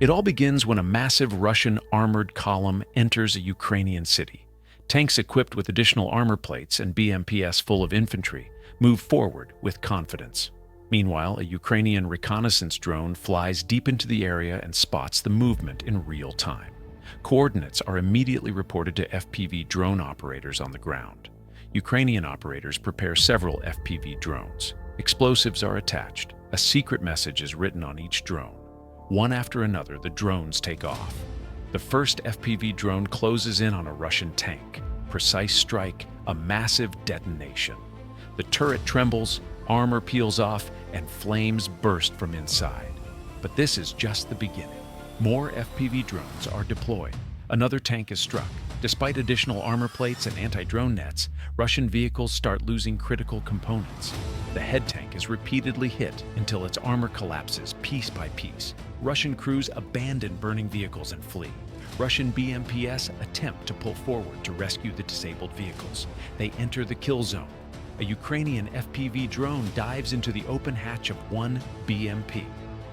It all begins when a massive Russian armored column enters a Ukrainian city. Tanks equipped with additional armor plates and BMPs full of infantry move forward with confidence. Meanwhile, a Ukrainian reconnaissance drone flies deep into the area and spots the movement in real time. Coordinates are immediately reported to FPV drone operators on the ground. Ukrainian operators prepare several FPV drones. Explosives are attached. A secret message is written on each drone. One after another, the drones take off. The first FPV drone closes in on a Russian tank. Precise strike, a massive detonation. The turret trembles, armor peels off, and flames burst from inside. But this is just the beginning. More FPV drones are deployed. Another tank is struck. Despite additional armor plates and anti-drone nets, Russian vehicles start losing critical components. The head tank is repeatedly hit until its armor collapses piece by piece. Russian crews abandon burning vehicles and flee. Russian BMPs attempt to pull forward to rescue the disabled vehicles. They enter the kill zone. A Ukrainian FPV drone dives into the open hatch of one BMP.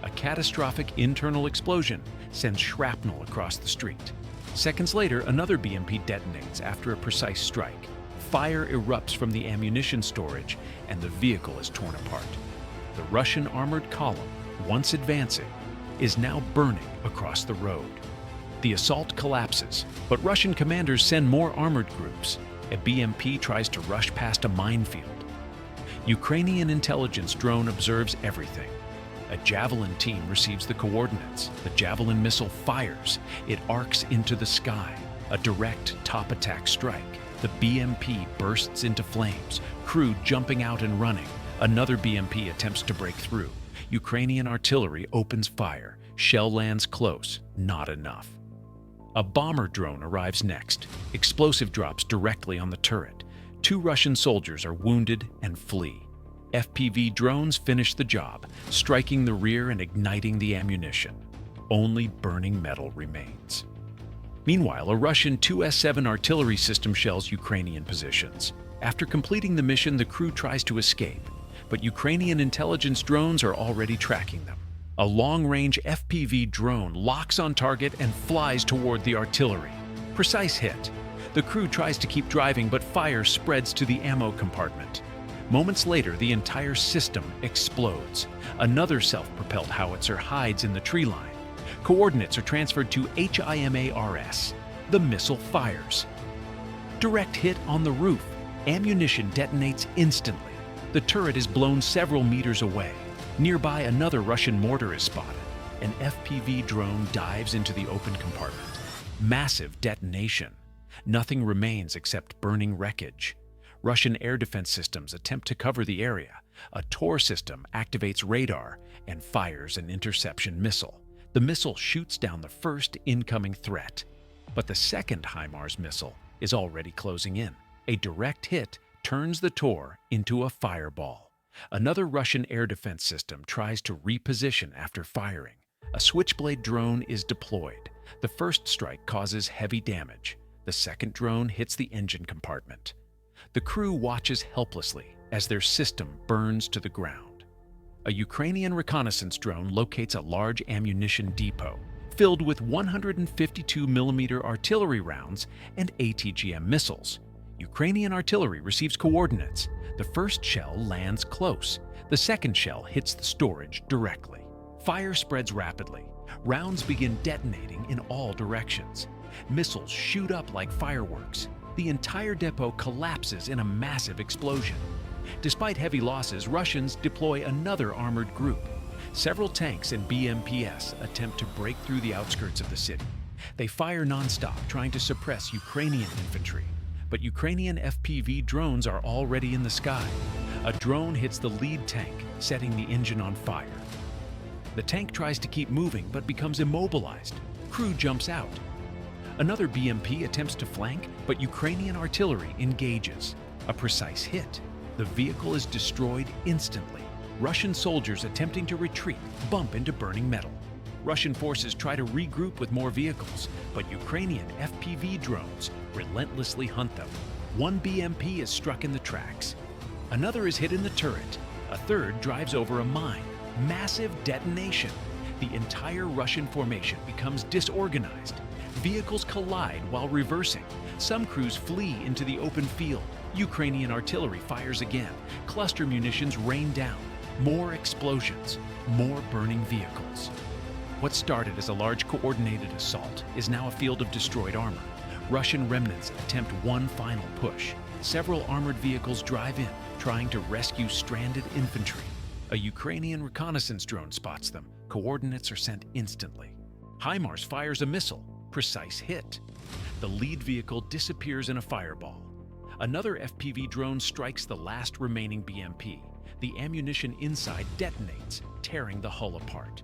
A catastrophic internal explosion sends shrapnel across the street. Seconds later, another BMP detonates after a precise strike. Fire erupts from the ammunition storage, and the vehicle is torn apart. The Russian armored column, once advancing, is now burning across the road. The assault collapses, but Russian commanders send more armored groups. A BMP tries to rush past a minefield. Ukrainian intelligence drone observes everything. A Javelin team receives the coordinates. The Javelin missile fires. It arcs into the sky. A direct top attack strike. The BMP bursts into flames, crew jumping out and running. Another BMP attempts to break through. Ukrainian artillery opens fire. Shell lands close. Not enough. A bomber drone arrives next. Explosive drops directly on the turret. 2 Russian soldiers are wounded and flee. FPV drones finish the job, striking the rear and igniting the ammunition. Only burning metal remains. Meanwhile, a Russian 2S-7 artillery system shells Ukrainian positions. After completing the mission, the crew tries to escape, but Ukrainian intelligence drones are already tracking them. A long-range FPV drone locks on target and flies toward the artillery. Precise hit. The crew tries to keep driving, but fire spreads to the ammo compartment. Moments later, the entire system explodes. Another self-propelled howitzer hides in the tree line. Coordinates are transferred to HIMARS. The missile fires. Direct hit on the roof. Ammunition detonates instantly. The turret is blown several meters away. Nearby, another Russian mortar is spotted. An FPV drone dives into the open compartment. Massive detonation. Nothing remains except burning wreckage. Russian air defense systems attempt to cover the area. A Tor system activates radar and fires an interception missile. The missile shoots down the first incoming threat. But the second HIMARS missile is already closing in. A direct hit turns the Tor into a fireball. Another Russian air defense system tries to reposition after firing. A Switchblade drone is deployed. The first strike causes heavy damage. The second drone hits the engine compartment. The crew watches helplessly as their system burns to the ground. A Ukrainian reconnaissance drone locates a large ammunition depot filled with 152mm artillery rounds and ATGM missiles. Ukrainian artillery receives coordinates. The first shell lands close. The second shell hits the storage directly. Fire spreads rapidly. Rounds begin detonating in all directions. Missiles shoot up like fireworks. The entire depot collapses in a massive explosion. Despite heavy losses, Russians deploy another armored group. Several tanks and BMPs attempt to break through the outskirts of the city. They fire nonstop, trying to suppress Ukrainian infantry. But Ukrainian FPV drones are already in the sky. A drone hits the lead tank, setting the engine on fire. The tank tries to keep moving but becomes immobilized. Crew jumps out. Another BMP attempts to flank, but Ukrainian artillery engages. A precise hit. The vehicle is destroyed instantly. Russian soldiers attempting to retreat bump into burning metal. Russian forces try to regroup with more vehicles, but Ukrainian FPV drones relentlessly hunt them. One BMP is struck in the tracks. Another is hit in the turret. A third drives over a mine. Massive detonation. The entire Russian formation becomes disorganized. Vehicles collide while reversing. Some crews flee into the open field. Ukrainian artillery fires again. Cluster munitions rain down. More explosions. More burning vehicles. What started as a large coordinated assault is now a field of destroyed armor. Russian remnants attempt one final push. Several armored vehicles drive in, trying to rescue stranded infantry. A Ukrainian reconnaissance drone spots them. Coordinates are sent instantly. HIMARS fires a missile. Precise hit. The lead vehicle disappears in a fireball. Another FPV drone strikes the last remaining BMP. The ammunition inside detonates, tearing the hull apart.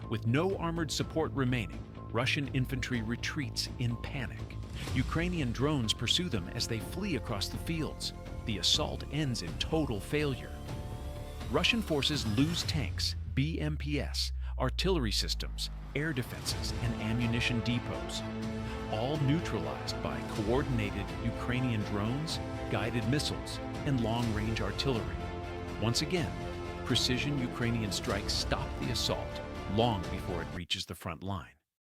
With no armored support remaining, Russian infantry retreats in panic. Ukrainian drones pursue them as they flee across the fields. The assault ends in total failure. Russian forces lose tanks, BMPs, artillery systems, air defenses, and ammunition depots, all neutralized by coordinated Ukrainian drones, guided missiles, and long-range artillery. Once again, precision Ukrainian strikes stop the assault long before it reaches the front line.